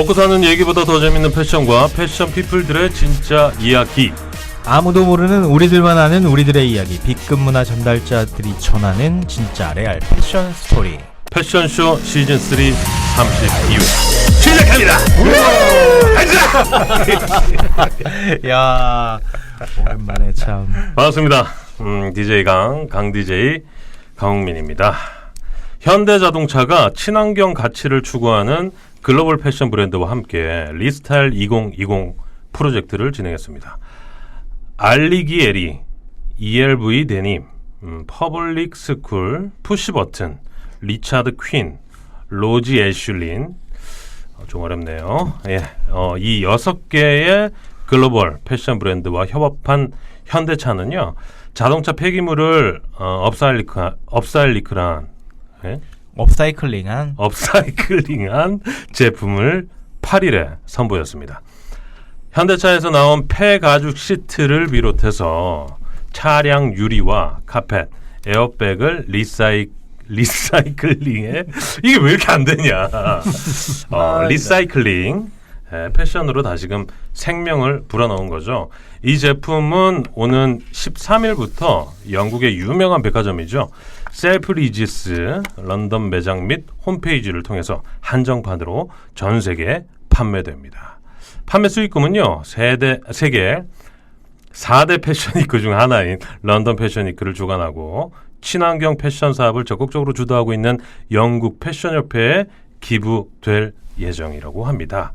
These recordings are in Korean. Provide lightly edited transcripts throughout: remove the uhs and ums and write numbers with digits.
먹고 사는 얘기보다 더 재밌는 패션과 패션 피플들의 진짜 이야기. 아무도 모르는 우리들만 아는 우리들의 이야기. B급 문화 전달자들이 전하는 진짜 레알 패션 스토리. 패션쇼 시즌 3 32회 시작합니다. 야, 오랜만에 참. 반갑습니다. DJ 강 DJ 강홍민입니다. 현대자동차가 친환경 가치를 추구하는 글로벌 패션 브랜드와 함께 리스타일 2020 프로젝트를 진행했습니다. 알리기 에리, ELV 데님, 퍼블릭 스쿨, 푸시버튼, 리차드 퀸, 로지 애슐린, 좀 어렵네요. 예, 이 6개의 글로벌 패션 브랜드와 협업한 현대차는요, 자동차 폐기물을 업사이클링한 제품을 8일에 선보였습니다. 현대차에서 나온 폐가죽 시트를 비롯해서 차량 유리와 카펫, 에어백을 리사이클링해 이게 왜 이렇게 안 되냐? 리사이클링 패션으로 다시금 생명을 불어넣은 거죠. 이 제품은 오는 13일부터 영국의 유명한 백화점이죠. 셀프리지스 런던 매장 및 홈페이지를 통해서 한정판으로 전 세계에 판매됩니다. 판매 수익금은요, 세계 4대 패션위크 중 하나인 런던 패션위크를 주관하고 친환경 패션 사업을 적극적으로 주도하고 있는 영국 패션협회에 기부될 예정이라고 합니다.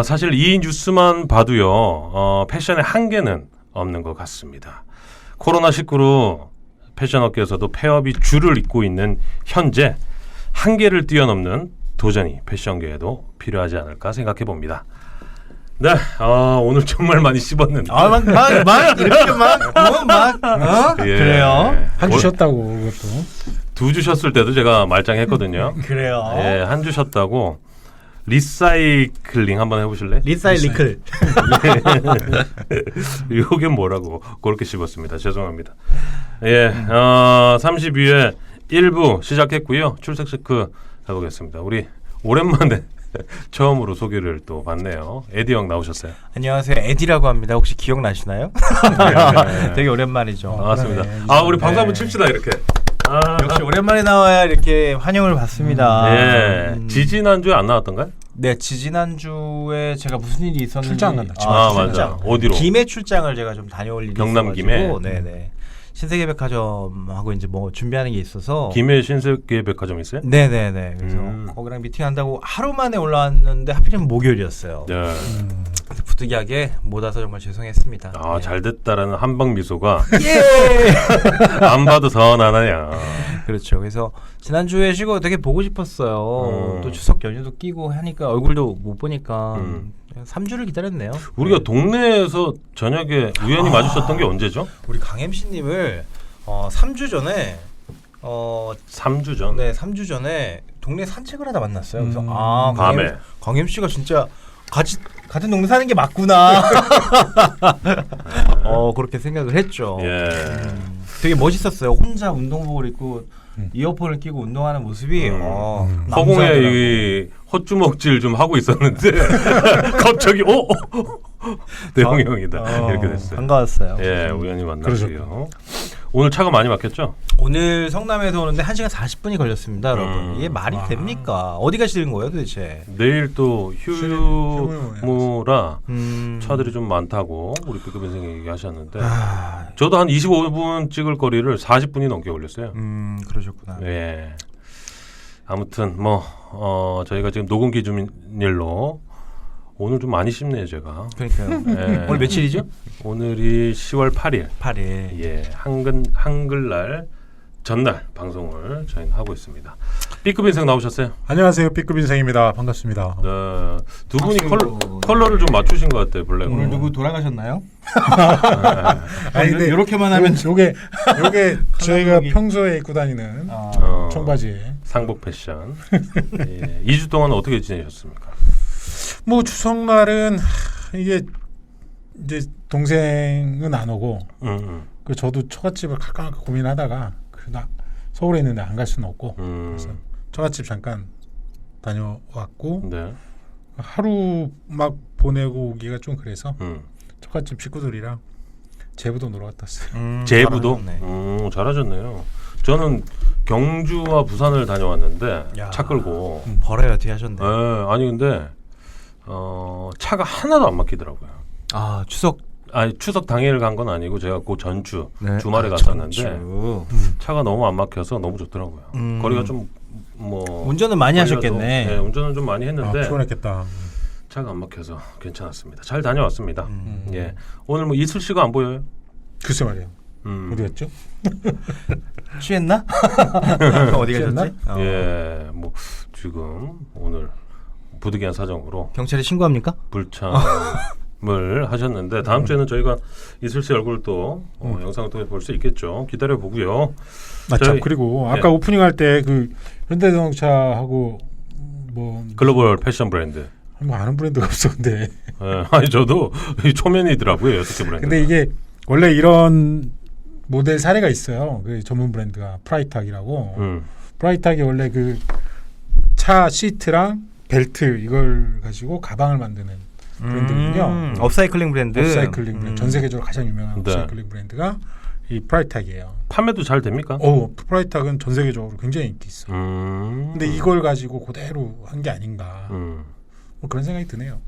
사실 이 뉴스만 봐도요, 패션의 한계는 없는 것 같습니다. 코로나19로 패션 업계에서도 폐업이 줄을 잇고 있는 현재 한계를 뛰어넘는 도전이 패션계에도 필요하지 않을까 생각해 봅니다. 네, 오늘 정말 많이 씹었는데. 이렇게 예. 그래요? 한 주 쉬었다고 그것도. 2주 쉬었을 때도 제가 말짱했거든요. 그래요. 예, 한 주 쉬었다고. 리사이클링 한번 해보실래? 리사이클. 이게 뭐라고 그렇게 씹었습니다. 죄송합니다. 예, 32회 1부 시작했고요. 출석 체크 해보겠습니다. 우리 오랜만에 처음으로 소개를 또 받네요. 에디 형 나오셨어요. 안녕하세요, 에디라고 합니다. 혹시 기억나시나요? 네. 되게 오랜만이죠. 반갑습니다. 그래. 우리 박수 한번 칩시다 이렇게. 역시 오랜만에 나와야 이렇게 환영을 받습니다. 예, 지지난주에 안 나왔던가요? 네, 지난주에 제가 무슨 일이 있었는지 출장 간다. 맞아. 어디로? 김해 출장을 제가 좀 다녀올 일이 경남 있어가지고, 김해? 네네. 신세계백화점하고 이제 뭐 준비하는 게 있어서 김해 신세계백화점 있어요? 네네네. 그래서 거기랑 미팅한다고 하루 만에 올라왔는데 하필이면 목요일이었어요. 네. 부득이하게 못 와서 정말 죄송했습니다. 네. 잘 됐다라는 한방 미소가 예! 안 봐도 서운하네요. 그렇죠. 그래서 지난주에 쉬고 되게 보고 싶었어요. 음. 또 추석 연휴도 끼고 하니까 얼굴도 못 보니까 그냥 3주를 기다렸네요. 우리가 동네에서 저녁에 우연히 마주쳤던 게 언제죠? 우리 강 MC님을 3주 전에 3주 전. 네, 3주 전에 동네 산책을 하다 만났어요. 그래서 밤에. 강 MC가 진짜 같은 동네 사는 게 맞구나. 그렇게 생각을 했죠. 예. 되게 멋있었어요. 혼자 운동복을 입고 이어폰을 끼고 운동하는 모습이 허공에 남자더라고요. 이 헛주먹질 좀 하고 있었는데 갑자기 대웅이 형이다 이렇게 됐어요. 반가웠어요. 예, 우연히 만났고요. 그러셨군요. 오늘 차가 많이 막혔죠? 오늘 성남에서 오는데 1시간 40분이 걸렸습니다, 여러분. 이게 말이 와. 됩니까? 어디 가시는 거예요, 도대체? 내일 또 휴무라 음. 차들이 좀 많다고 우리 B급 인생 얘기하셨는데 저도 한 25분 찍을 거리를 40분이 넘게 걸렸어요. 그러셨구나. 예. 아무튼 저희가 지금 녹음 기준일로 오늘 좀 많이 씹네요, 제가. 그러니까요. 예. 오늘 며칠이죠? 오늘이 10월 8일. 8일. 예, 한글날 전날 방송을 저희는 하고 있습니다. B급 인생 나오셨어요? 안녕하세요, B급 인생입니다. 반갑습니다. 네, 두 분이 박수. 컬러를 좀 맞추신 것 같아요, 블랙으로. 오늘 누구 돌아가셨나요? 아니 근데 이렇게만 하면 요게 저희가 컬러룩이. 평소에 입고 다니는 청바지에 상복 패션. 예, 2주 동안 어떻게 지내셨습니까? 뭐 추석날은 이게 이제 동생은 안 오고 그 저도 처갓집을 갈까 고민하다가 그러다 서울에 있는데 안 갈 수는 없고 그래서 처갓집 잠깐 다녀왔고 네. 하루 막 보내고 오기가 좀 그래서 처갓집 식구들이랑 제부도 놀러 갔다 왔어요. 제부도? 잘하셨네. 잘하셨네요. 저는 경주와 부산을 다녀왔는데 야. 차 끌고 버라이어티 하셨네. 아니 근데 차가 하나도 안 막히더라고요. 아 추석 추석 당일 간 건 아니고 제가 그 전주 네. 주말에 갔었는데 전주. 차가 너무 안 막혀서 너무 좋더라고요. 거리가 좀 뭐 운전은 많이 걸려도, 하셨겠네. 네, 운전은 좀 많이 했는데 피곤했겠다. 차가 안 막혀서 괜찮았습니다. 잘 다녀왔습니다. 예, 오늘 뭐 이슬 씨가 안 보여요? 글쎄 말이에요. 어디 갔죠? 취했나? 어디 취했나? 가셨지? 예, 뭐 지금 오늘 부득이한 사정으로 경찰에 신고합니까? 불참을 하셨는데 다음 주에는 저희가 이슬 씨 얼굴 또 영상을 통해 볼 수 있겠죠. 기다려 보고요. 참 그리고 아까 오프닝 할 때 그 현대자동차하고 뭐 글로벌 패션 브랜드. 뭐 아는 브랜드가 없었는데. 아니 저도 초면이더라고요. 6개 브랜드. 근데 이게 원래 이런 모델 사례가 있어요. 그 전문 브랜드가 프라이탁이라고. 프라이탁이 원래 그 차 시트랑 벨트 이걸 가지고 가방을 만드는 브랜드군요. 업사이클링 브랜드. 업사이클링 브랜드. 전 세계적으로 가장 유명한 네. 업사이클링 브랜드가 이 프라이탁이에요. 판매도 잘 됩니까? 프라이탁은 전 세계적으로 굉장히 인기 있어. 근데 이걸 가지고 그대로 한 게 아닌가. 뭐 그런 생각이 드네요.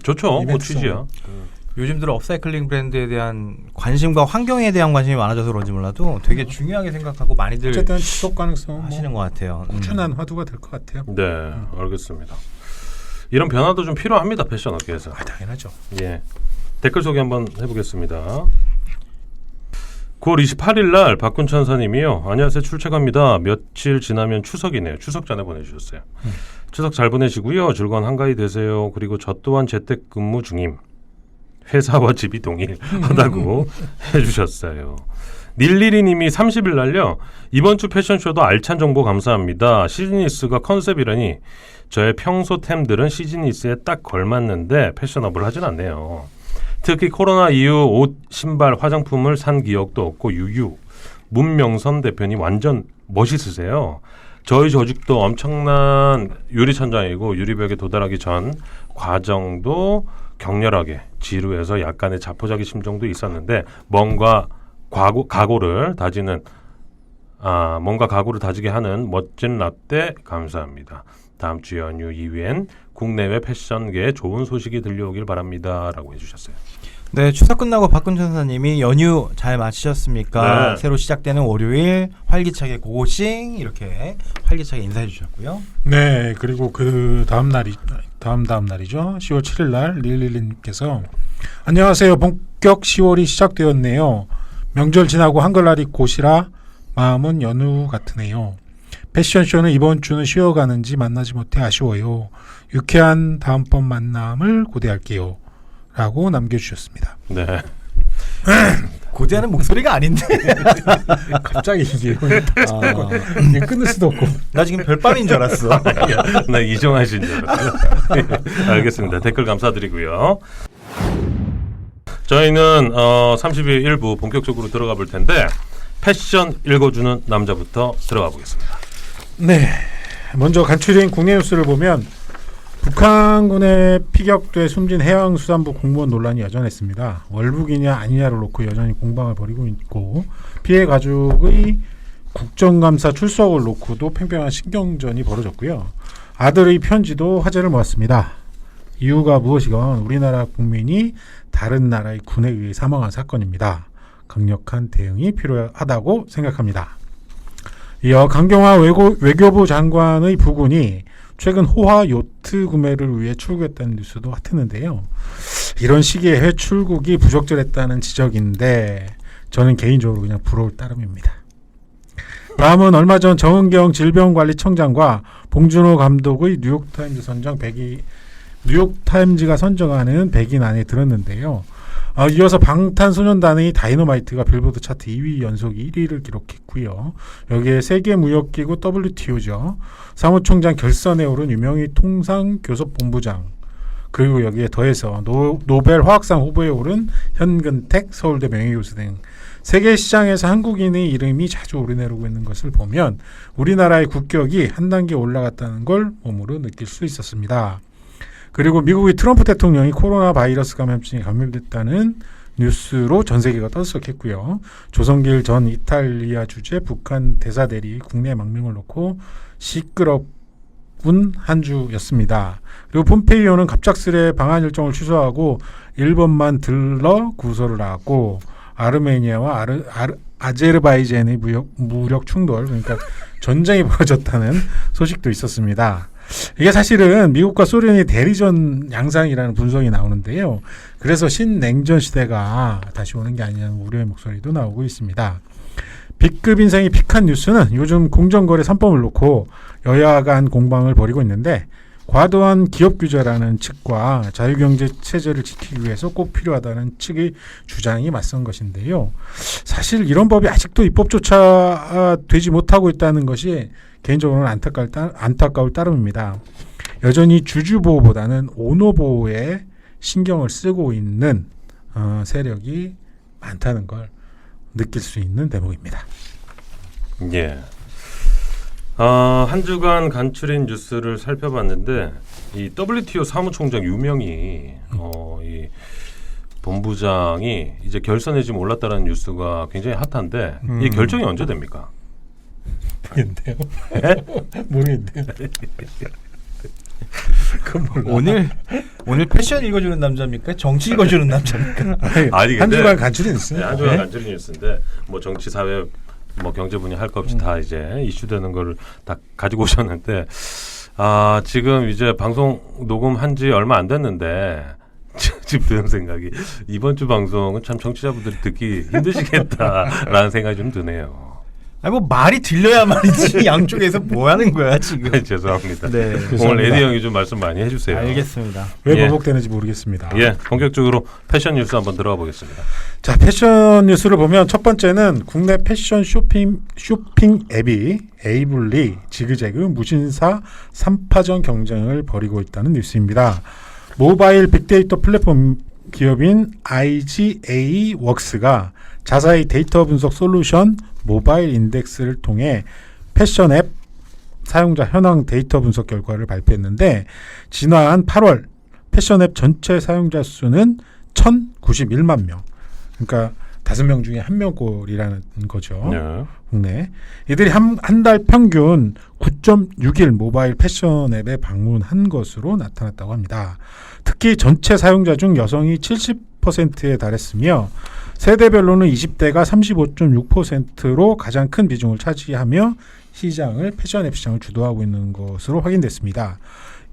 좋죠. 뭐 이벤트성으로. 취지야. 요즘 들어 업사이클링 브랜드에 대한 관심과 환경에 대한 관심이 많아져서 그런지 몰라도 되게 중요하게 생각하고 많이들 어쨌든 지속 가능성 하시는 것 같아요. 꾸준한 화두가 될 것 같아요. 네, 알겠습니다. 이런 변화도 좀 필요합니다. 패션 업계에서. 당연하죠. 예. 댓글 소개 한번 해보겠습니다. 9월 28일 날 박군천사님이요. 안녕하세요. 출첵합니다. 며칠 지나면 추석이네요. 추석 전에 보내주셨어요. 추석 잘 보내시고요. 즐거운 한가위 되세요. 그리고 저 또한 재택근무 중임. 회사와 집이 동일하다고 해주셨어요. 닐리리님이 30일 날요. 이번 주 패션쇼도 알찬 정보 감사합니다. 시즈니스가 컨셉이라니 저의 평소템들은 시즈니스에 딱 걸맞는데 패셔너블 하진 않네요. 특히 코로나 이후 옷, 신발, 화장품을 산 기억도 없고 유유. 문명선 대표님 완전 멋있으세요. 저희 조직도 엄청난 유리천장이고 유리벽에 도달하기 전 과정도 격렬하게 지루해서 약간의 자포자기 심정도 있었는데 뭔가 각오를 다지게 하는 멋진 라떼 감사합니다. 다음 주 연휴 이후엔 국내외 패션계에 좋은 소식이 들려오길 바랍니다. 라고 해주셨어요. 네, 추석 끝나고 박근천사님이 연휴 잘 마치셨습니까? 네. 새로 시작되는 월요일 활기차게 고고싱 이렇게 활기차게 인사해 주셨고요. 네, 그리고 그 다음 날이죠. 10월 7일 날 릴리님께서 안녕하세요. 본격 10월이 시작되었네요. 명절 지나고 한글날이 곧이라 마음은 연휴 같으네요. 패션쇼는 이번 주는 쉬어가는지 만나지 못해 아쉬워요. 유쾌한 다음번 만남을 고대할게요. 라고 남겨주셨습니다. 네. 고대하는 목소리가 아닌데. 갑자기 이게 끊을 수도 없고. 나 지금 별밤인 줄 알았어. 나 이정하신 줄 알았어요. 알겠습니다. 댓글 감사드리고요. 저희는 30일 일부 본격적으로 들어가 볼 텐데 패션 읽어주는 남자부터 들어가 보겠습니다. 네, 먼저 간추린 국내 뉴스를 보면 북한군의 피격돼 숨진 해양수산부 공무원 논란이 여전했습니다. 월북이냐 아니냐를 놓고 여전히 공방을 벌이고 있고 피해 가족의 국정감사 출석을 놓고도 팽팽한 신경전이 벌어졌고요. 아들의 편지도 화제를 모았습니다. 이유가 무엇이건 우리나라 국민이 다른 나라의 군에 의해 사망한 사건입니다. 강력한 대응이 필요하다고 생각합니다. 이어 강경화 외교부 장관의 부군이 최근 호화 요트 구매를 위해 출국했다는 뉴스도 핫했는데요. 이런 시기에 해외 출국이 부적절했다는 지적인데 저는 개인적으로 그냥 부러울 따름입니다. 다음은 얼마 전 정은경 질병관리청장과 봉준호 감독의 뉴욕타임즈가 선정하는 100인 안에 들었는데요. 이어서 방탄소년단의 다이너마이트가 빌보드 차트 2위 연속 1위를 기록했고요. 여기에 세계무역기구 WTO죠. 사무총장 결선에 오른 유명희 통상교섭본부장 그리고 여기에 더해서 노벨 화학상 후보에 오른 현근택 서울대 명예교수 등 세계 시장에서 한국인의 이름이 자주 오르내리고 있는 것을 보면 우리나라의 국격이 한 단계 올라갔다는 걸 몸으로 느낄 수 있었습니다. 그리고 미국의 트럼프 대통령이 코로나 바이러스 감염증에 감염됐다는 뉴스로 전 세계가 떠들썩했고요. 조성길 전 이탈리아 주재 북한 대사대리 국내 망명을 놓고 시끄럽군 한 주였습니다. 그리고 폼페이오는 갑작스레 방한 일정을 취소하고 일본만 들러 구설을 하고 아르메니아와 아제르바이잔의 무력 충돌, 그러니까 전쟁이 벌어졌다는 소식도 있었습니다. 이게 사실은 미국과 소련의 대리전 양상이라는 분석이 나오는데요. 그래서 신냉전 시대가 다시 오는 게 아니냐는 우려의 목소리도 나오고 있습니다. B급 인생이 픽한 뉴스는 요즘 공정거래 3법을 놓고 여야 간 공방을 벌이고 있는데 과도한 기업 규제라는 측과 자유경제 체제를 지키기 위해서 꼭 필요하다는 측의 주장이 맞선 것인데요. 사실 이런 법이 아직도 입법조차 되지 못하고 있다는 것이 개인적으로는 안타까울 따름입니다. 여전히 주주보호보다는 오너보호에 신경을 쓰고 있는 세력이 많다는 걸 느낄 수 있는 대목입니다. 예. 한 주간 간추린 뉴스를 살펴봤는데 이 WTO 사무총장 유명희 이 본부장이 이제 결선에 지금 올랐다는 뉴스가 굉장히 핫한데 이 결정이 언제 됩니까? 모르겠는데요. 모르겠는데요. 오늘 패션 읽어주는 남자입니까? 정치 읽어주는 남자입니까? 아니, 한 근데- 주간 간추린 있습니다. 한 주간 간추린 뉴스인데 뭐 정치 사회 뭐 경제 분야 할 것 없이 다 이제 이슈되는 거를 다 가지고 오셨는데 지금 이제 방송 녹음한 지 얼마 안 됐는데 지금 드는 생각이 이번 주 방송은 참 청취자분들이 듣기 힘드시겠다라는 생각이 좀 드네요. 아니 뭐 말이 들려야 말이지 양쪽에서 뭐 하는 거야 지금. 죄송합니다. 네. 오늘 에디 형이 좀 말씀 많이 해주세요. 알겠습니다. 왜 예. 반복되는지 모르겠습니다. 예, 본격적으로 패션 뉴스 한번 들어가 보겠습니다. 자, 패션 뉴스를 보면 첫 번째는 국내 패션 쇼핑 앱이 에이블리, 지그재그, 무신사 3파전 경쟁을 벌이고 있다는 뉴스입니다. 모바일 빅데이터 플랫폼 기업인 IGA 웍스가 자사의 데이터 분석 솔루션 모바일 인덱스를 통해 패션 앱 사용자 현황 데이터 분석 결과를 발표했는데 지난 8월 패션 앱 전체 사용자 수는 1,091만 명. 그러니까 5명 중에 1명꼴이라는 거죠. 네. 국내. 이들이 한 달 평균 9.6일 모바일 패션 앱에 방문한 것으로 나타났다고 합니다. 특히 전체 사용자 중 여성이 70%에 달했으며 세대별로는 20대가 35.6%로 가장 큰 비중을 차지하며 패션 앱 시장을 주도하고 있는 것으로 확인됐습니다.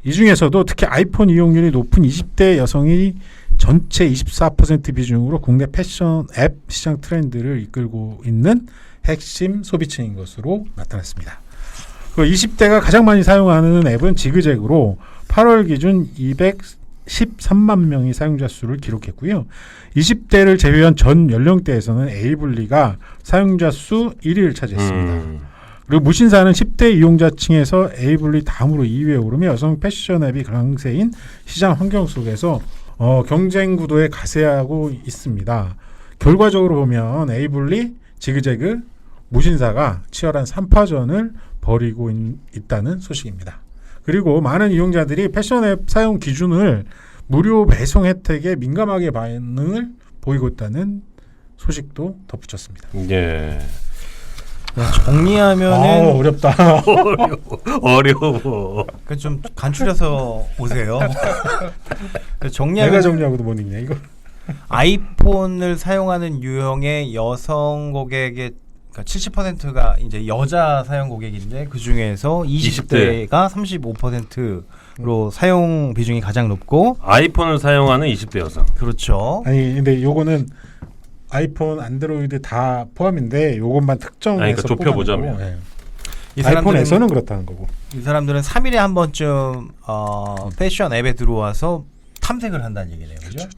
이 중에서도 특히 아이폰 이용률이 높은 20대 여성이 전체 24% 비중으로 국내 패션 앱 시장 트렌드를 이끌고 있는 핵심 소비층인 것으로 나타났습니다. 20대가 가장 많이 사용하는 앱은 지그재그로 8월 기준 213만 명의 사용자 수를 기록했고요. 20대를 제외한 전 연령대에서는 에이블리가 사용자 수 1위를 차지했습니다. 그리고 무신사는 10대 이용자층에서 에이블리 다음으로 2위에 오르며 여성 패션 앱이 강세인 시장 환경 속에서 경쟁 구도에 가세하고 있습니다. 결과적으로 보면 에이블리, 지그재그, 무신사가 치열한 3파전을 벌이고 있다는 소식입니다. 그리고 많은 이용자들이 패션 앱 사용 기준을 무료 배송 혜택에 민감하게 반응을 보이고 있다는 소식도 덧붙였습니다. 예. 정리하면은 어렵다. 어려워. 좀 간추려서 오세요. 내가 정리하면 정리하고도 못 읽냐 이거. 아이폰을 사용하는 유형의 여성 고객의 그러니까 70%가 이제 여자 사용 고객인데 그 중에서 20대가 35%로 사용 비중이 가장 높고 아이폰을 사용하는 20대 여성. 그렇죠. 아니 근데 요거는 아이폰, 안드로이드 다 포함인데 요것만 특정해서 그러니까 좁혀보자면. 뽑아낸 거고, 이 아이폰에서는 그렇다는 거고. 이 사람들은 3일에 한 번쯤 패션 앱에 들어와서 탐색을 한다는 얘기네요. 그렇죠?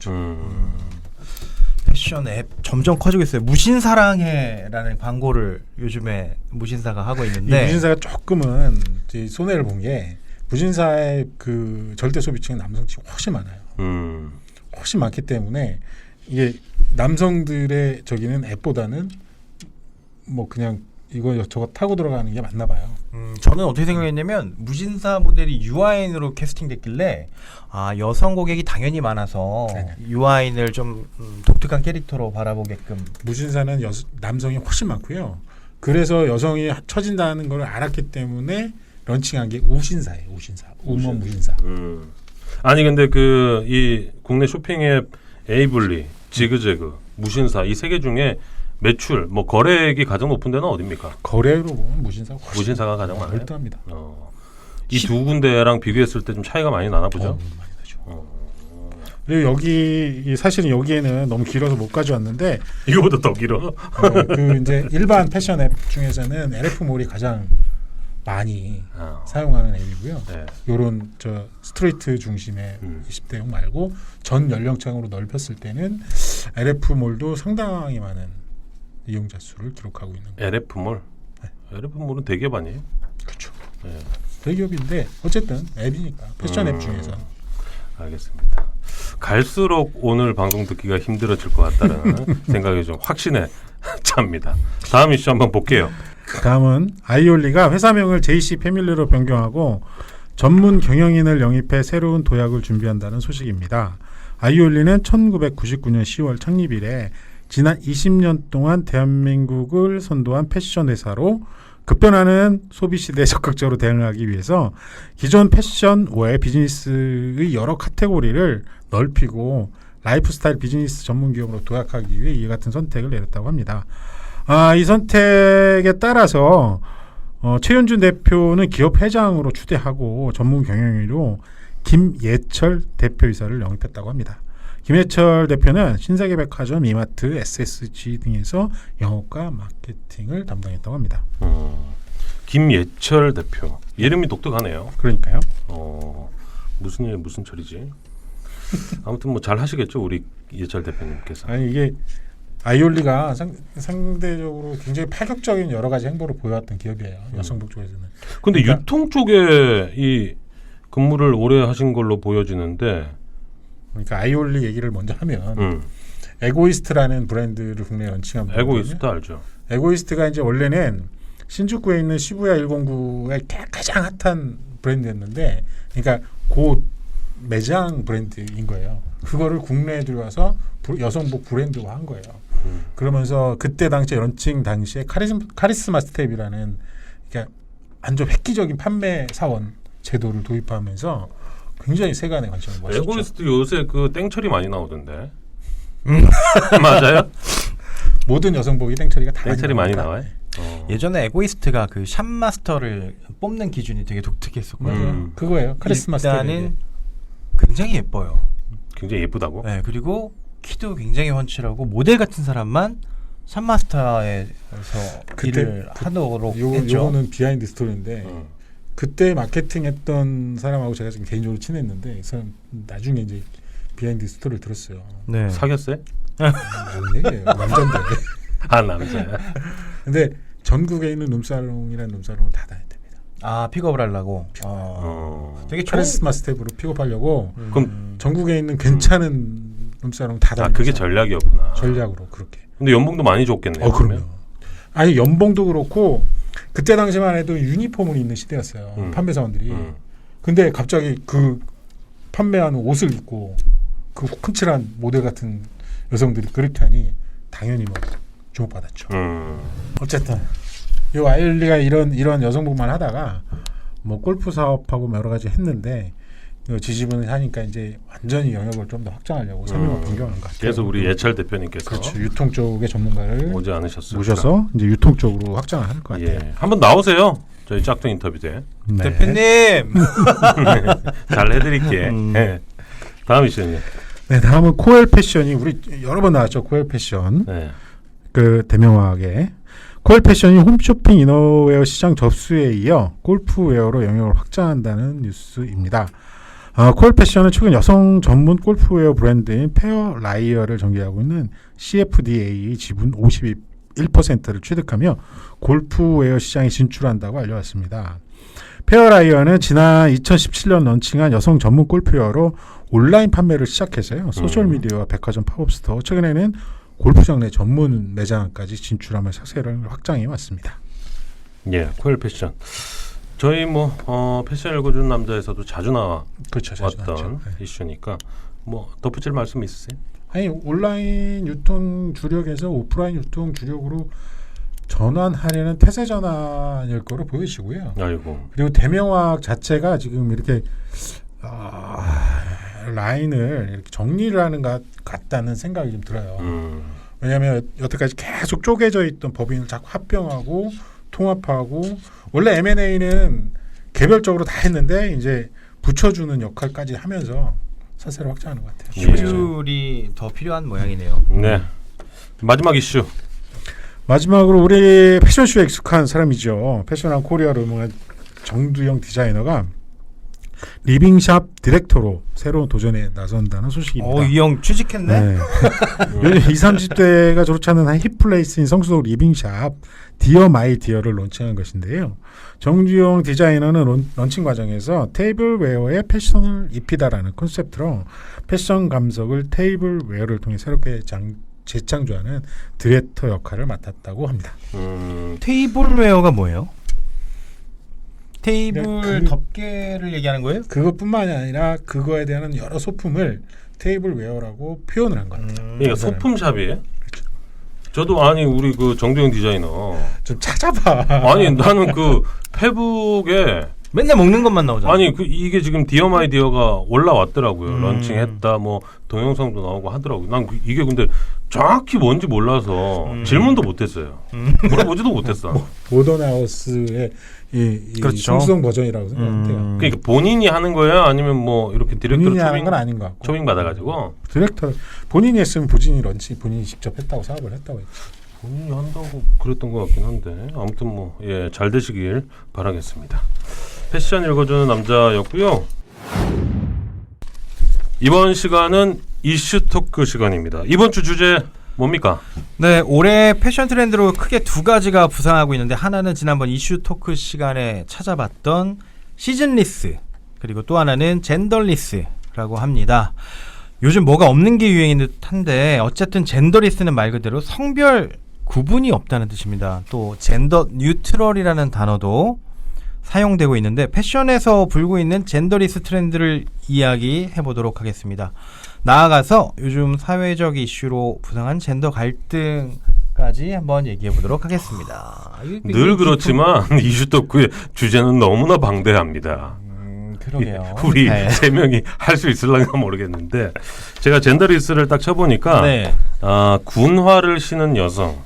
패션 앱 점점 커지고 있어요. 무신사랑해라는 광고를 요즘에 무신사가 하고 이 있는데 무신사가 조금은 이제 손해를 본 게 무신사의 그 절대 소비층은 남성층이 훨씬 많아요. 훨씬 많기 때문에 이게 남성들의 저기는 앱보다는 뭐 그냥 이거 저거 타고 들어가는 게 맞나 봐요. 저는 어떻게 생각했냐면 무신사 모델이 유아인으로 캐스팅됐길래 여성 고객이 당연히 많아서 네네. 유아인을 좀 독특한 캐릭터로 바라보게끔. 무신사는 남성이 훨씬 많고요. 그래서 여성이 처진다는 걸 알았기 때문에 런칭한 게 우신사예요. 우신사. 우먼 무신사. 아니 근데 이 국내 쇼핑앱 에이블리, 지그재그, 무신사 이 세 개 중에 매출 뭐 거래액이 가장 높은 데는 어디입니까? 거래로 보면 무신사가 훨씬 무신사가 가장 많아요. 월등합니다. 이 두 군데랑 비교했을 때 좀 차이가 많이 나나 보죠. 많이 나죠. 그리고 여기 사실은 여기에는 너무 길어서 못 가져왔는데 이거보다 더 길어. 그 이제 일반 패션 앱 중에서는 LF몰이 가장 많이 사용하는 앱이고요. 네. 요런 저 스트레이트 중심의 20대용 말고 전 연령층으로 넓혔을 때는 LF몰도 상당히 많은 이용자 수를 기록하고 있는 거예요. LF몰. 네. LF몰은 대기업 아니에요? 그렇죠. 네. 대기업인데 어쨌든 앱이니까 패션 앱 중에서 알겠습니다. 갈수록 오늘 방송 듣기가 힘들어질 것 같다는 생각이 좀 확신에 찹니다. 다음 이슈 한번 볼게요. 다음은 아이올리가 회사명을 JC 패밀리로 변경하고 전문 경영인을 영입해 새로운 도약을 준비한다는 소식입니다. 아이올리는 1999년 10월 창립 이래 지난 20년 동안 대한민국을 선도한 패션 회사로 급변하는 소비 시대에 적극적으로 대응하기 위해서 기존 패션 외 비즈니스의 여러 카테고리를 넓히고 라이프스타일 비즈니스 전문 기업으로 도약하기 위해 이 같은 선택을 내렸다고 합니다. 이 선택에 따라서 최윤준 대표는 기업 회장으로 추대하고 전문 경영인으로 김예철 대표이사를 영입했다고 합니다. 김예철 대표는 신세계백화점, 이마트, SSG 등에서 영업과 마케팅을 담당했다고 합니다. 김예철 대표. 이름이 독특하네요. 그러니까요. 무슨 일 무슨 철이지? 아무튼 뭐 잘 하시겠죠, 우리 예철 대표님께서. 아니 이게 아이올리가 상대적으로 굉장히 파격적인 여러 가지 행보를 보여왔던 기업이에요. 여성복 쪽에서는. 근데 그러니까, 유통 쪽에 이 근무를 오래 하신 걸로 보여지는데. 그러니까 아이올리 얘기를 먼저 하면 에고이스트라는 브랜드를 국내에 런칭한 에고이스트 알죠? 에고이스트가 이제 원래는 신주쿠에 있는 시부야 109의 가장 핫한 브랜드였는데, 그러니까 그 매장 브랜드인 거예요. 그거를 국내에 들어와서 여성복 브랜드화 한 거예요. 그러면서 그때 당시에 런칭 당시에 카리스마 스텝이라는, 그러니까 완전 획기적인 판매 사원 제도를 도입하면서 굉장히 세간의 관심을 모았죠. 에고이스트 요새 그 땡처리 많이 나오던데. 맞아요? 모든 여성복이 땡처리가 다 땡처리 많이 나옵니다. 나와요? 예전에 에고이스트가 그 샵마스터를 뽑는 기준이 되게 독특했었거든요. 그거예요. 카리스마 스텝이. 일단은 굉장히 예뻐요. 굉장히 예쁘다고? 네, 그리고 키도 굉장히 훤칠하고 모델 같은 사람만 샵마스터에서 일을 하도록 했죠. 요거는 비하인드 스토리인데 그때 마케팅했던 사람하고 제가 지금 개인적으로 친했는데 그 사람 나중에 이제 비하인드 스토리를 들었어요. 네. 사귀었어요? 뭔 얘기예요? 남자인데. 남자야. 근데 전국에 있는 룸사롱이라는 룸사롱을 다 다녔답니다. 픽업을 하려고. 되게 카리스마 스텝으로 픽업하려고. 그럼 전국에 있는 괜찮은 룸사롱 다 다녔어요. 그게 전략이었구나. 전략으로 그렇게. 근데 연봉도 많이 줬겠네요. 그럼요. 아니 연봉도 그렇고 그때 당시만 해도 유니폼을 입는 시대였어요. 판매사원들이. 근데 갑자기 그 판매하는 옷을 입고 그 훤칠한 모델 같은 여성들이 그렇게 하니 당연히 뭐 주목받았죠. 어쨌든 이 아이올리가 이런 여성복만 하다가 뭐 골프 사업하고 여러 가지 했는데 지지분을 하니까 이제 완전히 영역을 좀 더 확장하려고 사명을 변경한 것 같아요. 그래서 우리 예철 대표님께서 그렇죠. 유통 쪽의 전문가를 오지 않으셨을까? 모셔서 이제 유통 쪽으로 확장을 할 것 같아요. 예. 한번 나오세요. 저희 짝퉁 인터뷰 때. 네. 대표님. 잘 해드릴게. 네. 다음 이슈는. 네, 다음은 코엘 패션이 우리 여러 번 나왔죠. 코엘 패션. 네. 그 대명하게 코엘 패션이 홈쇼핑 이너웨어 시장 접수에 이어 골프웨어로 영역을 확장한다는 뉴스입니다. 코엘 패션은 최근 여성 전문 골프웨어 브랜드인 페어라이어를 전개하고 있는 CFDA 지분 51%를 취득하며 골프웨어 시장에 진출한다고 알려왔습니다. 페어라이어는 지난 2017년 런칭한 여성 전문 골프웨어로 온라인 판매를 시작해서요. 소셜미디어와 백화점 팝업스토어, 최근에는 골프장 내 전문 매장까지 진출하며 사세를 확장해 왔습니다. 예, 코엘 패션. 저희 뭐 패션 읽어주는 남자에서도 자주 나왔던 그렇죠. 자주 나왔죠. 네. 이슈니까 뭐 덧붙일 말씀 있으세요? 아니 온라인 유통 주력에서 오프라인 유통 주력으로 전환하려는 태세 전환일 거로 보여지고요. 아이고. 그리고 대명학 자체가 지금 이렇게 라인을 이렇게 정리를 하는 것 같다는 생각이 좀 들어요. 왜냐하면 여태까지 계속 쪼개져 있던 법인을 자꾸 합병하고 통합하고 원래 M&A는 개별적으로 다 했는데 이제 붙여주는 역할까지 하면서 사세를 확장하는 것 같아요. 조율이 더 필요한 모양이네요. 네. 마지막 이슈. 마지막으로 우리 패션쇼에 익숙한 사람이죠. 패션한 코리아로 유명한 정두영 디자이너가 리빙샵 디렉터로 새로운 도전에 나선다는 소식입니다. 이 형 취직했네. 네. 요즘 20, 30대가 좋지 않은 한 힙플레이스인 성수동 리빙샵 디어 마이 디어를 론칭한 것인데요. 정주영 디자이너는 론칭 과정에서 테이블웨어에 패션을 입히다라는 컨셉트로 패션 감성을 테이블웨어를 통해 새롭게 재창조하는 디렉터 역할을 맡았다고 합니다. 테이블웨어가 뭐예요? 테이블 그- 덮개를 얘기하는 거예요? 그것뿐만이 아니라 그거에 대한 여러 소품을 테이블웨어라고 표현을 한 것 같아요. 그러니까 소품샵이에요? 저도 아니 우리 그 정두영 디자이너 좀 찾아봐. 아니 나는 그 페북에 맨날 먹는 것만 나오잖아. 아니 그 이게 지금 디어 마이 디어가 올라왔더라고요. 음. 런칭했다 뭐 동영상도 나오고 하더라고요. 난 이게 근데 정확히 뭔지 몰라서 질문도 못했어요. 물어보지도 못했어. 모던하우스의 이 그렇죠. 성수동 버전이라고 생각해요. 그러니까 본인이 하는 거야 아니면 뭐 이렇게 디렉터로 본인이 하는 건 아닌 것 같고 초빙 받아가지고 디렉터 본인이 했으면 본인이 직접 했다고 사업을 했다고 했죠. 본인이 한다고 그랬던 것 같긴 한데 아무튼 뭐 예, 잘 되시길 바라겠습니다. 패션 읽어주는 남자였고요. 이번 시간은 이슈 토크 시간입니다. 이번 주 주제 뭡니까? 네, 올해 패션 트렌드로 크게 두 가지가 부상하고 있는데 하나는 지난번 이슈 토크 시간에 찾아봤던 시즌리스 그리고 또 하나는 젠더리스라고 합니다. 요즘 뭐가 없는 게 유행인 듯한데 어쨌든 젠더리스는 말 그대로 성별 구분이 없다는 뜻입니다. 또 젠더 뉴트럴이라는 단어도 사용되고 있는데 패션에서 불고 있는 젠더리스 트렌드를 이야기해 보도록 하겠습니다. 나아가서 요즘 사회적 이슈로 부상한 젠더 갈등까지 한번 얘기해 보도록 하겠습니다. 늘 그렇지만 이슈 토크의 주제는 너무나 방대합니다. 그러게요. 우리 네. 세 명이 할 수 있을랑가 모르겠는데 제가 젠더리스를 딱 쳐보니까 네. 군화를 신은 여성,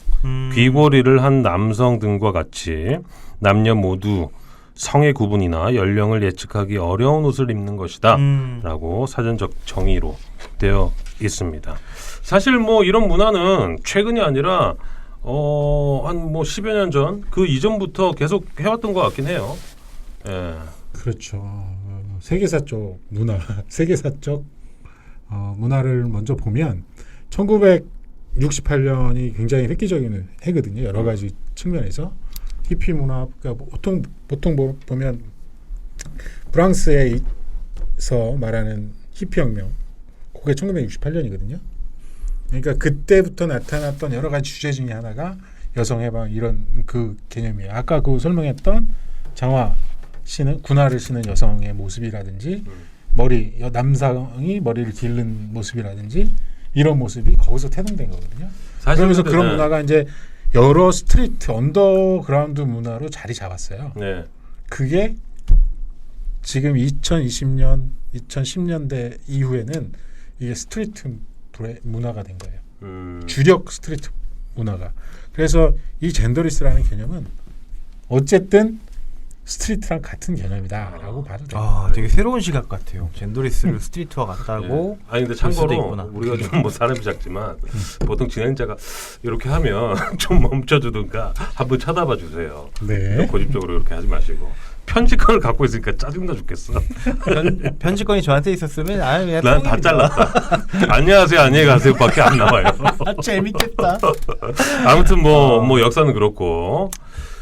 귀걸이를 한 남성 등과 같이 남녀 모두 성의 구분이나 연령을 예측하기 어려운 옷을 입는 것이다 라고 사전적 정의로 되어 있습니다. 사실 뭐 이런 문화는 최근이 아니라 한 뭐 10여 년 전 그 이전부터 계속 해왔던 것 같긴 해요. 예. 그렇죠. 세계사적 문화, 세계사적 문화를 먼저 보면 1968년이 굉장히 획기적인 해거든요. 여러 가지 측면에서 히피 문화, 그러니까 보통 보면 프랑스에서 말하는 히피 혁명, 그게 1968년이거든요. 그러니까 그때부터 나타났던 여러 가지 주제 중에 하나가 여성 해방 이런 그 개념이에요. 아까 그 설명했던 장화 신은 군화를 신은 여성의 모습이라든지 남성이 머리를 기르는 모습이라든지 이런 모습이 거기서 태동된 거거든요. 그러면서 그런 문화가 이제 여러 스트리트 언더그라운드 문화로 자리 잡았어요. 네. 그게 지금 2020년, 2010년대 이후에는 이게 스트리트 문화가 된 거예요. 주력 스트리트 문화가. 그래서 이 젠더리스라는 개념은 어쨌든 스트리트랑 같은 개념이다라고 봐도 돼요. 되게 새로운 시각 같아요. 젠더리스를 스트리트와 같다고. 네. 아니 근데 볼 수도 참고로 있구나. 우리가 좀 뭐 사람이 작지만 보통 진행자가 이렇게 하면 좀 멈춰주든가 한번 쳐다봐 주세요. 네. 고집적으로 이렇게 하지 마시고 편집권을 갖고 있으니까 짜증나 죽겠어. 편집권이 저한테 있었으면 난 다 잘랐다. 안녕하세요, 안녕히 가세요밖에 안 나와요. 재밌겠다. 아무튼 뭐 역사는 그렇고.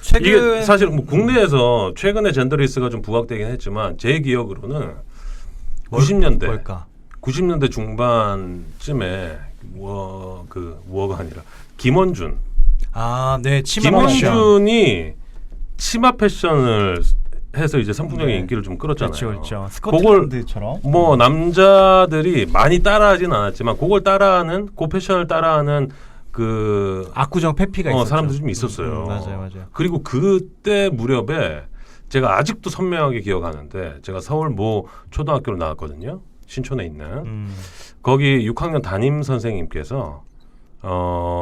최근 이게 사실 뭐 국내에서 최근에 젠더리스가 좀 부각되긴 했지만 제 기억으로는 90년대 뭘까? 90년대 중반쯤에 워가 아니라 김원준 네, 치마 패션. 김원준이 치마 패션을 해서 이제 선풍적인 네. 인기를 좀 끌었잖아요. 그렇죠. 그걸 스코틀랜드처럼. 뭐 남자들이 많이 따라하진 않았지만 그걸 따라하는 그 패션을 따라하는 그 압구정 페피가 있었죠. 사람들이 좀 있었어요. 맞아요. 그리고 그때 무렵에 제가 아직도 선명하게 기억하는데 제가 서울 모 초등학교를 나왔거든요. 신촌에 있는 거기 6학년 담임 선생님께서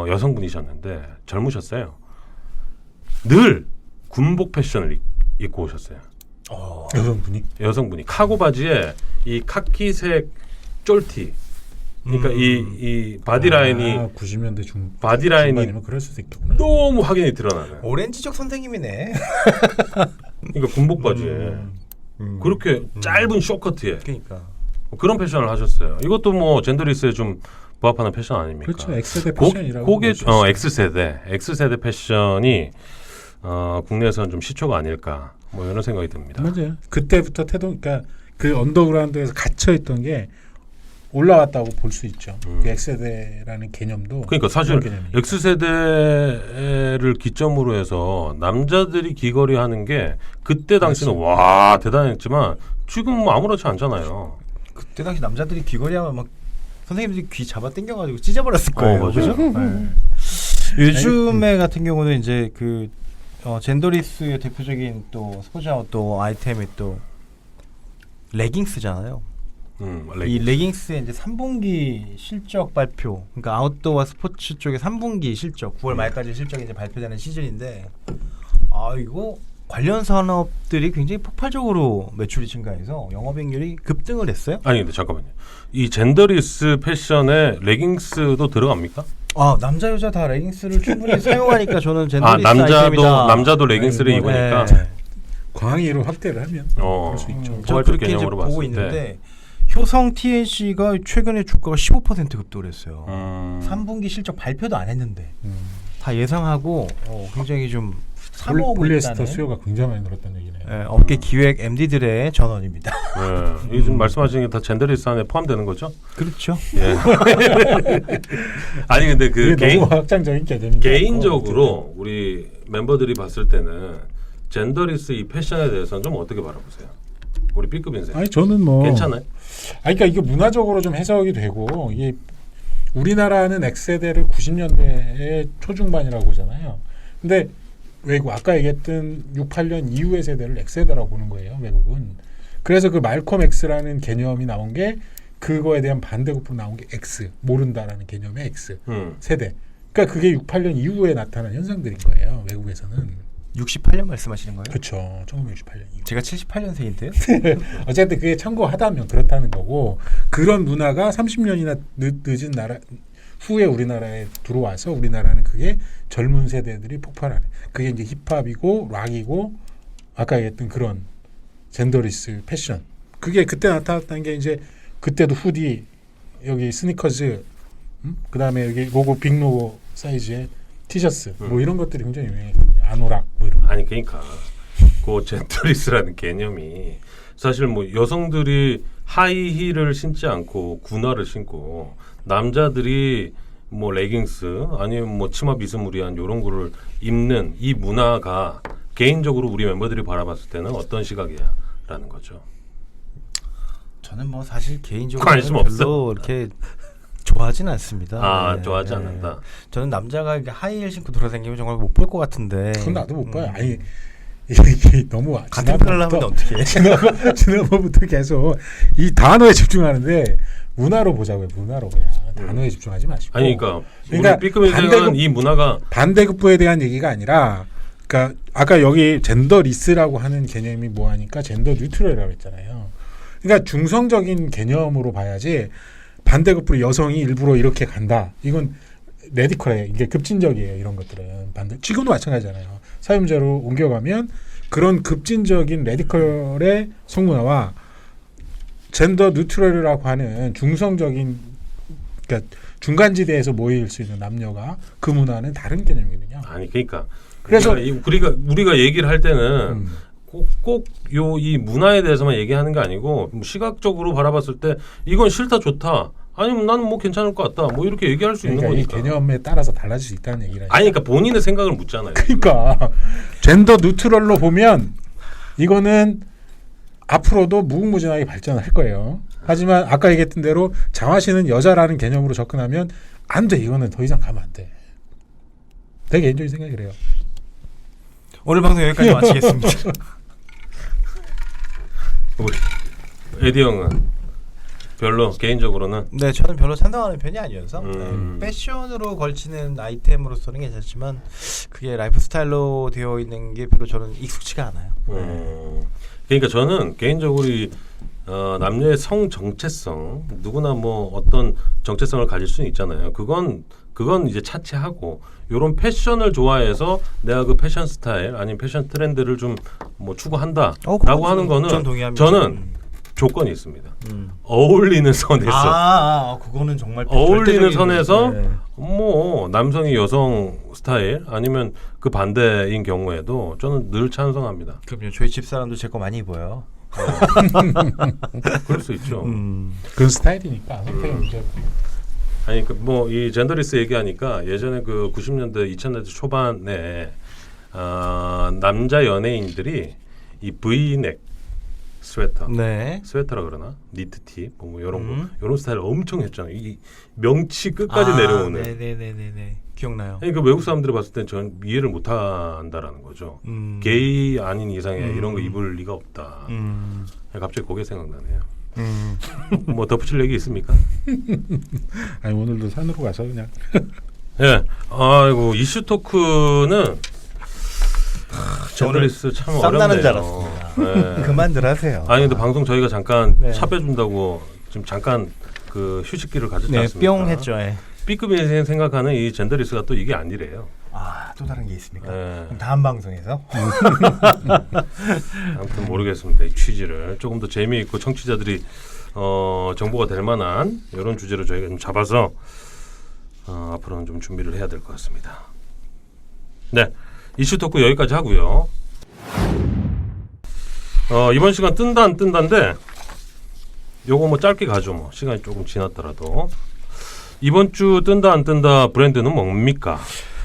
여성분이셨는데 젊으셨어요. 늘 군복 패션을 입고 오셨어요. 여성분이 카고 바지에 이 카키색 쫄티. 그러니까 이 바디 라인이 90년대 바디 라인이 중반이면 그럴 수도 있겠구나. 너무 확연히 드러나는. 오렌지적 선생님이네. 그러니까 군복 바지에 그렇게 짧은 쇼커트에 그러니까. 그런 패션을 하셨어요. 이것도 뭐 젠더리스에 좀 부합하는 패션 아닙니까? 그렇죠. X세대 패션이라고. 그게 X세대 패션이 국내에서는 좀 시초가 아닐까 뭐 이런 생각이 듭니다. 맞아요. 그때부터 그러니까 그 언더그라운드에서 갇혀 있던 게 올라왔다고 볼 수 있죠. 그 X세대라는 개념도. 그러니까 사실 그런 개념이니까. X세대를 기점으로 해서 남자들이 귀걸이 하는 게 그때 당시는 와 대단했지만 지금 뭐 아무렇지 않잖아요. 그때 당시 남자들이 귀걸이하면 막 선생님들이 귀 잡아 당겨가지고 찢어버렸을 거예요. 맞아요. 그죠? 네. 요즘에 같은 경우는 이제 그 젠더리스의 대표적인 또 스포츠 아웃도어 아이템이 또 레깅스잖아요. 이 레깅스의 이제 3분기 실적 발표, 그러니까 아웃도어 스포츠 쪽의 3분기 실적, 9월 말까지 실적이 이제 발표되는 시즌인데, 이거 관련 산업들이 굉장히 폭발적으로 매출이 증가해서 영업이익률이 급등을 했어요. 아니 근데 잠깐만요. 이 젠더리스 패션에 레깅스도 들어갑니까? 남자 여자 다 레깅스를 충분히 사용하니까 저는 젠더리스 아이템이다. 남자도 레깅스를 입으니까. 네. 광의로 확대를 하면 그럴 수 있죠. 부활적 저는 그렇게 이제 개념으로 보고 봤을 있는데 효성 TNC가 최근에 주가가 15% 급등을 했어요. 3분기 실적 발표도 안 했는데 다 예상하고 굉장히 좀 사모으고 폴리에스터 있다는 수요가 굉장히 많이 늘었다는 얘기네요. 업계 기획 MD들의 전언입니다. 네. 이 지금 말씀하시는 게 다 젠더리스 안에 포함되는 거죠? 그렇죠. 예. 아니 근데 그 그게 너무 확장적인 개념이 개인적으로 우리 멤버들이 봤을 때는 젠더리스 이 패션에 대해서는 좀 어떻게 바라보세요? 우리 B급 인생. 아니 저는 뭐 괜찮아요? 그러니까 이게 문화적으로 좀 해석이 되고 이게 우리나라는 X세대를 90년대의 초중반이라고 보잖아요. 근데 외국 아까 얘기했던 68년 이후의 세대를 X세대라고 보는 거예요. 외국은. 그래서 그 말콤 X라는 개념이 나온 게 그거에 대한 반대급부로 나온 게 X 모른다라는 개념의 X 세대. 그러니까 그게 68년 이후에 나타난 현상들인 거예요. 외국에서는. 68년 말씀하시는 거예요? 그렇죠. 1968년 이후. 제가 78년생인데요. 어쨌든 그게 참고하다면 그렇다는 거고 그런 문화가 30년이나 늦은 나라 후에 우리나라에 들어와서 우리나라는 그게 젊은 세대들이 폭발하는 그게 이제 힙합이고 락이고 아까 얘기했던 그런 젠더리스 패션 그게 그때 나타났다는 게 이제 그때도 후디 여기 스니커즈 그다음에 여기 로고 빅 로고 사이즈의 티셔츠 뭐 이런 것들이 굉장히 유행했거든요. 아노락 뭐 이런 아니 그러니까 그 젠더리스라는 개념이 사실 뭐 여성들이 하이힐을 신지 않고 군화를 신고 남자들이 뭐 레깅스 아니면 뭐 치마 비스무리한 이런 거를 입는 이 문화가 개인적으로 우리 멤버들이 바라봤을 때는 어떤 시각이야라는 거죠. 저는 뭐 사실 개인적으로 관심 별로 없어? 이렇게 좋아하진 않습니다. 좋아하지 않는다. 저는 남자가 이렇게 하이힐 신고 돌아다니면 정말 못 볼 것 같은데. 그건 나도 못 봐요. 아니 이게 너무 같은 편을 하면 어떻게 해? 지난번부터 계속 이 단어에 집중하는데 문화로 보자고요. 문화로 그냥 단어에 집중하지 마시고. 아니 그러니까 그러니까 우리 B급 인생은 이 문화가 반대급부에 대한 얘기가 아니라 그러니까 아까 여기 젠더리스라고 하는 개념이 뭐하니까 젠더 뉴트럴이라고 했잖아요. 그러니까 중성적인 개념으로 봐야지 반대급부로 여성이 일부러 이렇게 간다. 이건 레디컬해요. 이게 급진적이에요. 이런 것들은 반대. 지금도 마찬가지잖아요. 사용자로 옮겨가면 그런 급진적인 레디컬의 성문화와 젠더 뉴트럴이라고 하는 중성적인 그러니까 중간지대에서 모일 수 있는 남녀가 그 문화는 다른 개념이거든요. 아니 그러니까 그래서 우리가 얘기를 할 때는 꼭 이 문화에 대해서만 얘기하는 게 아니고 시각적으로 바라봤을 때 이건 싫다 좋다 아니면 나는 뭐 괜찮을 것 같다. 뭐 이렇게 얘기할 수 그러니까 있는 이 거니까. 개념에 따라서 달라질 수 있다는 얘기라. 아니 그러니까 본인의 생각을 묻잖아요. 그러니까 젠더 뉴트럴로 보면 이거는 앞으로도 무궁무진하게 발전할 거예요. 하지만 아까 얘기했던 대로 장화 씨는 여자라는 개념으로 접근하면 안 돼. 이거는 더 이상 가면 안 돼. 내 개인적인 생각이 그래요. 오늘 방송 여기까지 마치겠습니다. 우리 에디 형은 별로 개인적으로는 네, 저는 별로 상당하는 편이 아니어서 음. 네, 패션으로 걸치는 아이템으로서는 괜찮지만 그게 라이프 스타일로 되어 있는 게 별로 저는 익숙치가 않아요. 그러니까 저는 개인적으로 이 남녀의 성 정체성 누구나 뭐 어떤 정체성을 가질 수는 있잖아요. 그건 이제 차치하고 이런 패션을 좋아해서 내가 그 패션 스타일 아니면 패션 트렌드를 좀 뭐 추구한다라고 하는 거는 전 동의합니다. 저는 조건이 있습니다. 어울리는 선에서 그거는 정말 어울리는 절대적인- 선에서 네. 뭐 남성이 여성 스타일 아니면 그 반대인 경우에도 저는 늘 찬성합니다. 그럼요. 저희 집 사람도 제 거 많이 입어요. 그럴 수 있죠. 그런 스타일이니까 선택의 문제고. 아니 그 뭐 이 젠더리스 얘기하니까 예전에 그 90년대 2000년대 초반에 남자 연예인들이 이 V넥 스웨터, 네. 스웨터라 그러나 니트티 뭐 이런 거 이런 스타일 엄청 했잖아요. 이 명치 끝까지 내려오는. 네네네네. 기억나요. 아니 그 외국 사람들이 봤을 땐 저는 이해를 못 한다라는 거죠. 게이 아닌 이상에 이런 거 입을 리가 없다. 갑자기 그게 생각나네요. 뭐 덧붙일 얘기 있습니까? 아니 오늘도 산으로 가서 그냥 예. 아이고 이슈 토크는 젠더리스 참 쌈나는 줄 어렵네요. 예. 그만들 하세요. 아니 근데 방송 저희가 잠깐 네. 차 빼준다고 지금 잠깐 그 휴식기를 가졌지 네, 않습니까? 뿅 했죠. 예. B급이 생각하는 이 젠더리스가 또 이게 아니래요. 또 다른 게 있습니까? 예. 그럼 다음 방송에서 아무튼 모르겠습니다. 이 취지를 조금 더 재미있고 청취자들이 정보가 될 만한 이런 주제로 저희가 좀 잡아서 앞으로는 좀 준비를 해야 될 것 같습니다. 네, 이슈 토크 여기까지 하고요. 이번 시간 뜬다 안 뜬다인데 요거 뭐 짧게 가죠. 뭐 시간이 조금 지났더라도 이번 주 뜬다 안 뜬다 브랜드는 뭡니까?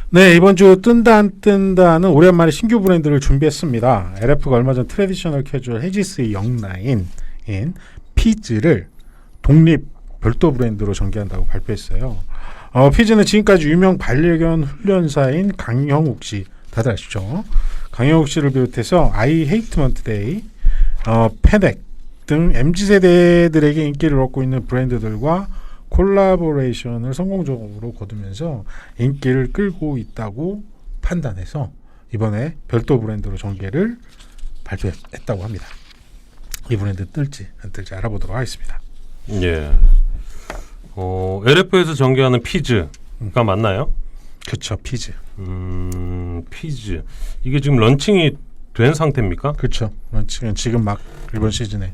네, 이번 주 뜬다 안 뜬다는 오랜만에 신규 브랜드를 준비했습니다. LF가 얼마 전 트래디셔널 캐주얼 헤지스의 영라인인 피즈를 독립 별도 브랜드로 전개한다고 발표했어요. 피즈는 지금까지 유명 반려견 훈련사인 강형욱 씨, 다들 아시죠? 강형욱 씨를 비롯해서 아이 헤이트먼트 데이, 페넥 등 MZ세대들에게 인기를 얻고 있는 브랜드들과 콜라보레이션을 성공적으로 거두면서 인기를 끌고 있다고 판단해서 이번에 별도 브랜드로 전개를 발표했다고 합니다. 이 브랜드 뜰지 안 뜰지 알아보도록 하겠습니다. 예. LF에서 전개하는 피즈가 맞나요? 그렇죠. 피즈. 피즈. 이게 지금 런칭이 된 상태입니까? 그렇죠. 지금 막 이번 시즌에.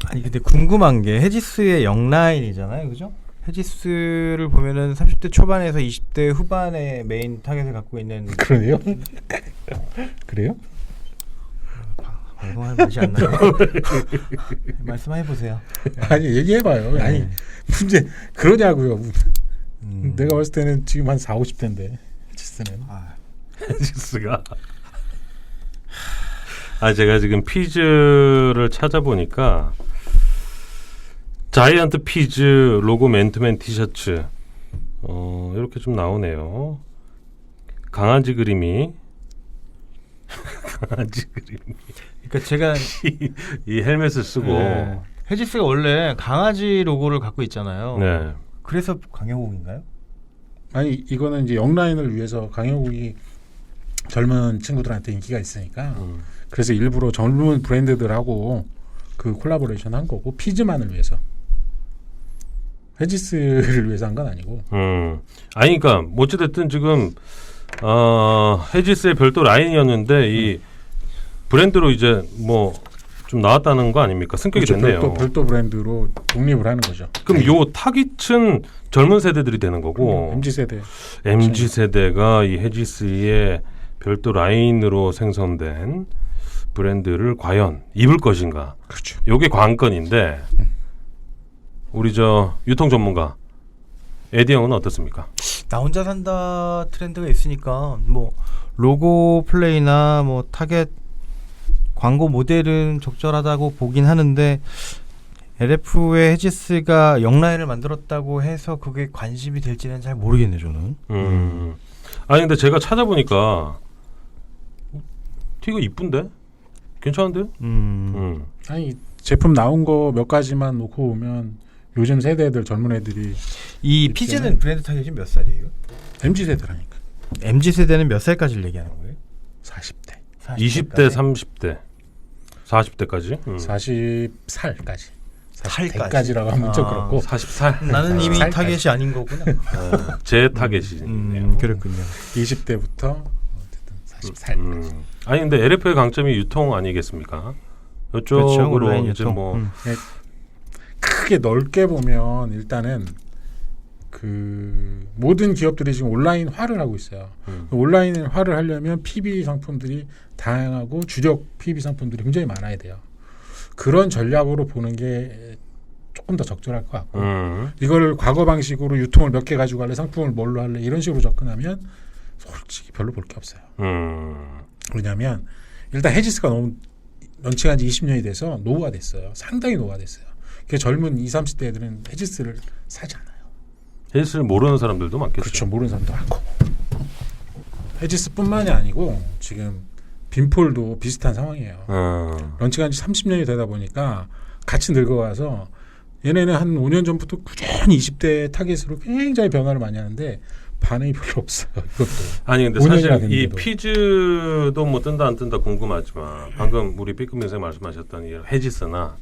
아니 근데 궁금한 게 헤지스의 영라인이잖아요, 그죠? 헤지스를 보면은 30대 초반에서 20대 후반의 메인 타겟을 갖고 있는 그러네요. 그래요? 방송할 맛이 안 나요. 말씀해 보세요. 아니 얘기해봐요. 네. 아니 문제 그러냐고요. 내가 봤을 때는 지금 한 4, 50대인데 헤지스는. 헤지스가 제가 지금 피즈를 찾아보니까 자이언트 피즈 로고 맨투맨 티셔츠 이렇게 좀 나오네요. 강아지 그림이 그러니까 제가 이 헬멧을 쓰고 네. 헤지스가 원래 강아지 로고를 갖고 있잖아요. 네. 그래서 강영욱인가요? 아니 이거는 이제 영라인을 위해서 강영욱이 젊은 친구들한테 인기가 있으니까 그래서 일부러 젊은 브랜드들하고 그 콜라보레이션 한 거고 피즈만을 위해서 헤지스를 위해서 한 건 아니고. 아니 그러니까 어찌됐든 지금 헤지스의 별도 라인이었는데 이 브랜드로 이제 뭐 좀 나왔다는 거 아닙니까? 승격이 그렇죠. 됐네요. 별도 브랜드로 독립을 하는 거죠. 그럼 요 타깃은 젊은 세대들이 되는 거고 MZ 세대가 이 헤지스의 별도 라인으로 생성된 브랜드를 과연 입을 것인가? 그렇죠. 요게 관건인데 우리 저 유통 전문가 에디 형은 어떻습니까? 나 혼자 산다 트렌드가 있으니까 뭐 로고 플레이나 뭐 타겟 광고 모델은 적절하다고 보긴 하는데 LF의 헤지스가 영라인을 만들었다고 해서 그게 관심이 될지는 잘 모르겠네 저는. 아니 근데 제가 찾아보니까 티가 이쁜데? 괜찮은데요? 아니 제품 나온 거 몇 가지만 놓고 보면 요즘 세대들 젊은 애들이 이 피즈는 브랜드 타겟이 몇 살이에요? MZ 세대라니까. MZ 세대는 몇 살까지를 얘기하는 거예요? 40대, 20대, 30대, 40대까지? 40살까지. 살까지. 40대까지라고 하면 좀 아. 그렇고 40살? 나는 이미 살까지. 타겟이 아닌 거구나. 제 타겟이네요. 그렇군요. 20대부터 어쨌든 40살까지. 아니 근데 LF의 강점이 유통 아니겠습니까? 그렇죠. 이쪽으로 온라인 이제 유통. 뭐 크게 넓게 보면 일단은 그 모든 기업들이 지금 온라인화를 하고 있어요. 온라인화를 하려면 PB 상품들이 다양하고 주력 PB 상품들이 굉장히 많아야 돼요. 그런 전략으로 보는 게 조금 더 적절할 것 같고 이걸 과거 방식으로 유통을 몇 개 가지고 할래 상품을 뭘로 할래 이런 식으로 접근하면 솔직히 별로 볼 게 없어요. 왜냐하면 일단 헤지스가 너무 런칭한 지 20년이 돼서 노후화됐어요. 상당히 노후화됐어요. 그 젊은 20, 30대 애들은 헤지스를 사지 않아요. 헤지스를 모르는 사람들도 많겠죠. 그렇죠. 모르는 사람도 많고. 헤지스뿐만이 아니고 지금 빈폴도 비슷한 상황이에요. 런칭한 지 30년이 되다 보니까 같이 늙어가서 얘네는 한 5년 전부터 꾸준히 20대 타겟으로 굉장히 변화를 많이 하는데 반응이 별로 없어요. 이것도. 아니 근데 5년이나 사실 이 됐는데도. 피즈도 뭐 뜬다 안 뜬다 궁금하지만 방금 우리 B급 선생 말씀하셨던 이 헤지스나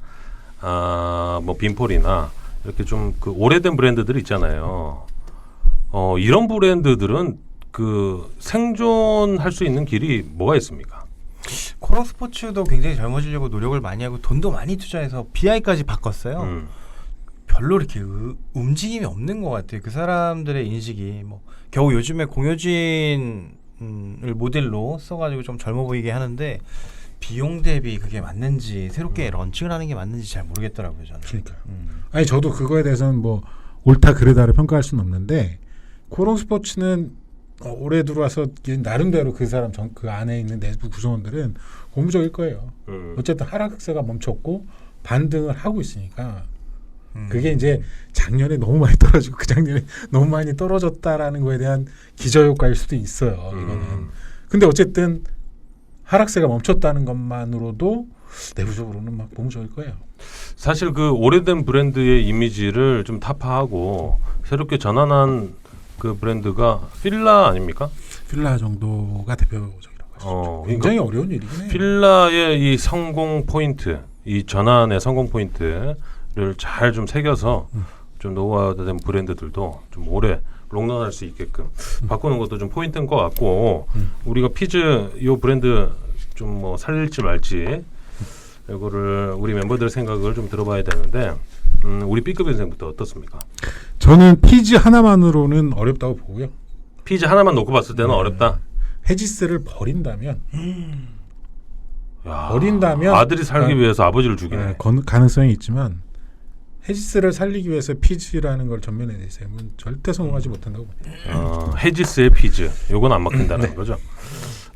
뭐 빈폴이나 이렇게 좀 그 오래된 브랜드들 있잖아요. 이런 브랜드들은 그 생존할 수 있는 길이 뭐가 있습니까? 코로 스포츠도 굉장히 젊어지려고 노력을 많이 하고 돈도 많이 투자해서 BI까지 바꿨어요. 별로 이렇게 움직임이 없는 것 같아요. 그 사람들의 인식이 뭐 겨우 요즘에 공효진을 모델로 써가지고 좀 젊어 보이게 하는데 비용 대비 그게 맞는지 새롭게 런칭을 하는 게 맞는지 잘 모르겠더라고요 저는. 그러니까요. 아니 저도 그거에 대해서는 뭐 옳다 그르다를 평가할 수는 없는데 코롱 스포츠는 올해 들어와서 나름대로 그 사람 그 안에 있는 내부 구성원들은 고무적일 거예요. 어쨌든 하락세가 멈췄고 반등을 하고 있으니까 그게 이제 작년에 너무 많이 떨어지고 그 작년에 너무 많이 떨어졌다라는 거에 대한 기저효과일 수도 있어요. 이거는. 근데 어쨌든 하락세가 멈췄다는 것만으로도 내부적으로는 막 고무적일 거예요. 사실 그 오래된 브랜드의 이미지를 좀 타파하고 새롭게 전환한 그 브랜드가 필라 아닙니까? 필라 정도가 대표적이라고 하시죠. 굉장히 어려운 일이긴 해요. 필라의 이 성공 포인트, 이 전환의 성공 포인트를 잘 좀 새겨서 좀 노후화된 브랜드들도 좀 오래 롱런할 수 있게끔 바꾸는 것도 좀 포인트인 것 같고 우리가 피즈 이 브랜드 좀 뭐 살릴지 말지 이거를 우리 멤버들 생각을 좀 들어봐야 되는데 우리 B급 인생부터 어떻습니까? 저는 피지 하나만으로는 어렵다고 보고요. 피즈 하나만 놓고 봤을 때는 어렵다. 헤지스를 버린다면 야, 버린다면 아들이 살기 위해서 아버지를 죽이네. 가능성이 있지만 헤지스를 살리기 위해서 피지라는 걸 전면에 내세우면 절대 성공하지 못한다고 봅니다. 헤지스의 피즈 요건 안 먹힌다는 거죠.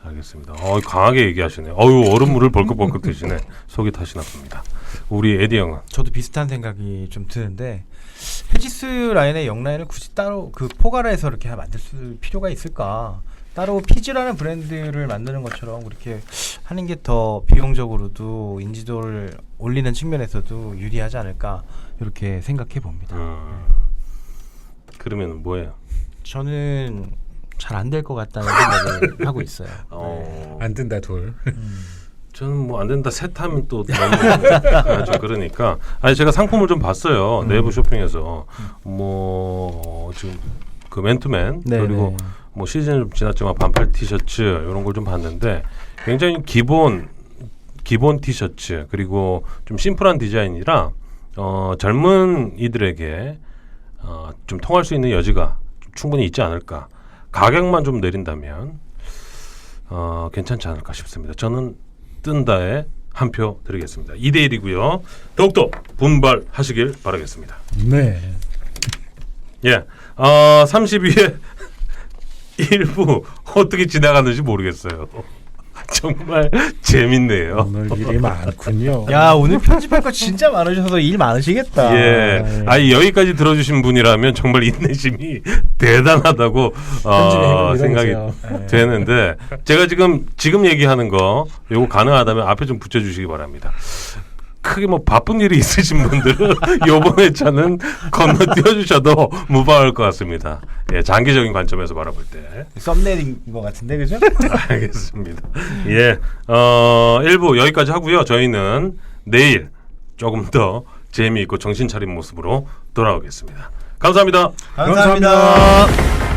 알겠습니다. 강하게 얘기하시네. 얼음물을 벌컥벌컥 드시네. 속이 타시나 봅니다. 우리 에디 형은? 저도 비슷한 생각이 좀 드는데 헤지스 라인의 영라인을 굳이 따로 그 포괄해서 이렇게 만들 필요가 있을까? 따로 피즈라는 브랜드를 만드는 것처럼 그렇게 하는 게 더 비용적으로도 인지도를 올리는 측면에서도 유리하지 않을까 이렇게 생각해 봅니다. 그러면 뭐예요? 저는 잘 안 될 것 같다는 생각을 하고 있어요. 안 된다 둘. 저는 뭐 안 된다 셋 하면 또 너무 좀 그러니까 아니 제가 상품을 좀 봤어요. 내부 쇼핑에서 뭐 지금 그 맨투맨 그리고 뭐 시즌 좀 지났지만 반팔 티셔츠 이런 걸 좀 봤는데 굉장히 기본 티셔츠 그리고 좀 심플한 디자인이라 젊은 이들에게 좀 통할 수 있는 여지가 충분히 있지 않을까. 가격만 좀 내린다면 괜찮지 않을까 싶습니다. 저는 뜬다에 한 표 드리겠습니다. 2대1이고요. 더욱더 분발하시길 바라겠습니다. 네. 예, 32회 일부 어떻게 지나갔는지 모르겠어요. 정말 재밌네요. 오늘 일이 많군요. 야 오늘 편집할 거 진짜 많으셔서 일 많으시겠다. 예. 여기까지 들어주신 분이라면 정말 인내심이 대단하다고 편집의 힘은 생각이 이런 거죠. 되는데 제가 지금 얘기하는 거 요거 가능하다면 앞에 좀 붙여주시기 바랍니다. 크게 뭐 바쁜 일이 있으신 분들은 요번 회차는 건너뛰어주셔도 무방할 것 같습니다. 예, 장기적인 관점에서 바라볼 때. 썸네일인 것 같은데 그죠? 알겠습니다. 예, 1부 여기까지 하고요. 저희는 내일 조금 더 재미있고 정신 차린 모습으로 돌아오겠습니다. 감사합니다. 감사합니다.